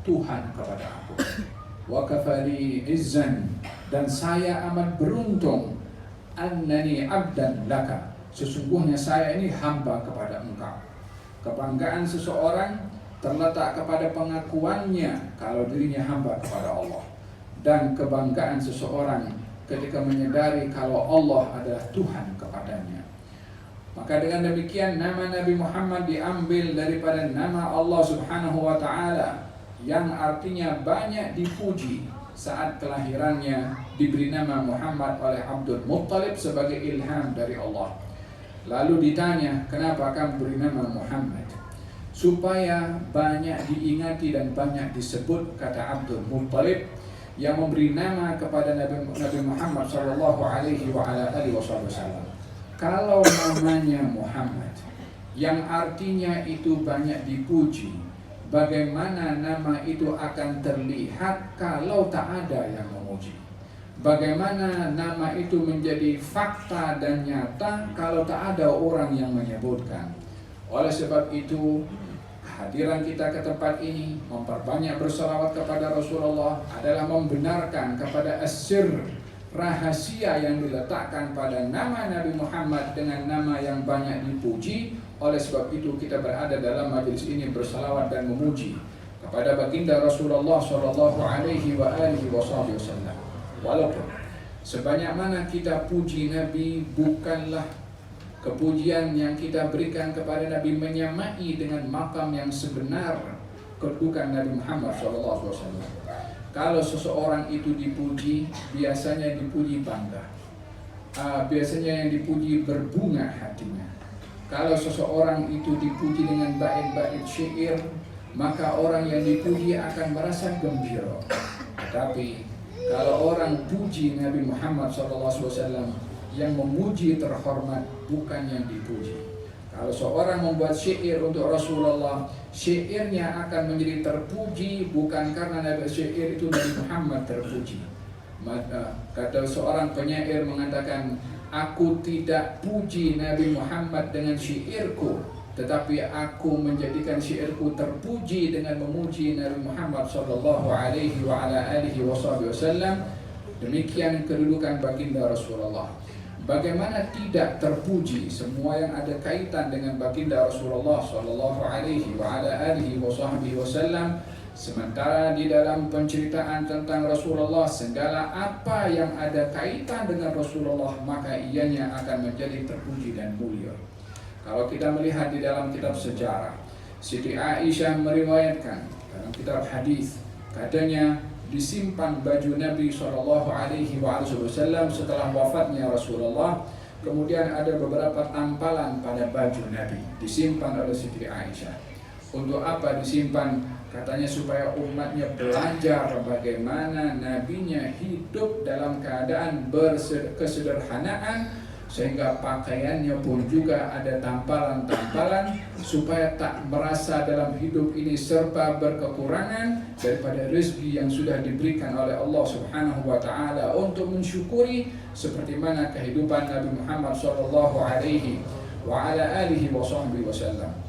Tuhan kepada aku. Wa kafali izzan, dan saya amat beruntung, annani abdan laka, sesungguhnya saya ini hamba kepada engkau. Kebanggaan seseorang terletak kepada pengakuannya kalau dirinya hamba kepada Allah, dan kebanggaan seseorang ketika menyadari kalau Allah adalah Tuhan kepadanya. Maka dengan demikian nama Nabi Muhammad diambil daripada nama Allah Subhanahu wa Ta'ala, yang artinya banyak dipuji. Saat kelahirannya diberi nama Muhammad oleh Abdul Muttalib sebagai ilham dari Allah. Lalu ditanya, kenapa kamu beri nama Muhammad? Supaya banyak diingati dan banyak disebut, kata Abdul Muttalib, yang memberi nama kepada Nabi Muhammad sallallahu alaihi wasallam. Kalau namanya Muhammad, yang artinya itu banyak dipuji, bagaimana nama itu akan terlihat kalau tak ada yang memuji? Bagaimana nama itu menjadi fakta dan nyata kalau tak ada orang yang menyebutkan? Oleh sebab itu, kehadiran kita ke tempat ini, memperbanyak berselawat kepada Rasulullah, adalah membenarkan kepada asir, rahasia yang diletakkan pada nama Nabi Muhammad dengan nama yang banyak dipuji. Oleh sebab itu kita berada dalam majelis ini bersalawat dan memuji kepada baginda Rasulullah sallallahu alaihi wasallam. Walaupun sebanyak mana kita puji Nabi, bukanlah kepujian yang kita berikan kepada Nabi menyamai dengan makam yang sebenar kedudukan Nabi Muhammad sallallahu alaihi wasallam. Kalau seseorang itu dipuji, biasanya dipuji bangga, biasanya yang dipuji berbunga hatinya. Kalau seseorang itu dipuji dengan bait-bait syair, maka orang yang dipuji akan merasa gembira. Tetapi kalau orang puji Nabi Muhammad SAW, yang memuji terhormat, bukan yang dipuji. Kalau seorang membuat syair untuk Rasulullah, syairnya akan menjadi terpuji bukan karena syair itu Nabi Muhammad terpuji. Kata seorang penyair mengatakan, aku tidak puji Nabi Muhammad dengan syairku, tetapi aku menjadikan syairku terpuji dengan memuji Nabi Muhammad sallallahu alaihi wasallam. Demikian kedudukan baginda Rasulullah. Bagaimana tidak terpuji semua yang ada kaitan dengan baginda Rasulullah sallallahu alaihi wasallam, sementara di dalam penceritaan tentang Rasulullah, segala apa yang ada kaitan dengan Rasulullah maka ianya akan menjadi terpuji dan mulia. Kalau kita melihat di dalam kitab sejarah, Siti Aisyah meriwayatkan dalam kitab hadis, katanya disimpan baju Nabi SAW setelah wafatnya Rasulullah. Kemudian ada beberapa tampalan pada baju Nabi disimpan oleh Siti Aisyah. Untuk apa disimpan? Katanya supaya umatnya belajar bagaimana nabinya hidup dalam keadaan kesederhanaan, sehingga pakaiannya pun juga ada tampalan-tampalan supaya tak merasa dalam hidup ini serba berkekurangan daripada rezeki yang sudah diberikan oleh Allah Subhanahu wa Ta'ala, untuk mensyukuri seperti mana kehidupan Nabi Muhammad sallallahu alaihi wasallam.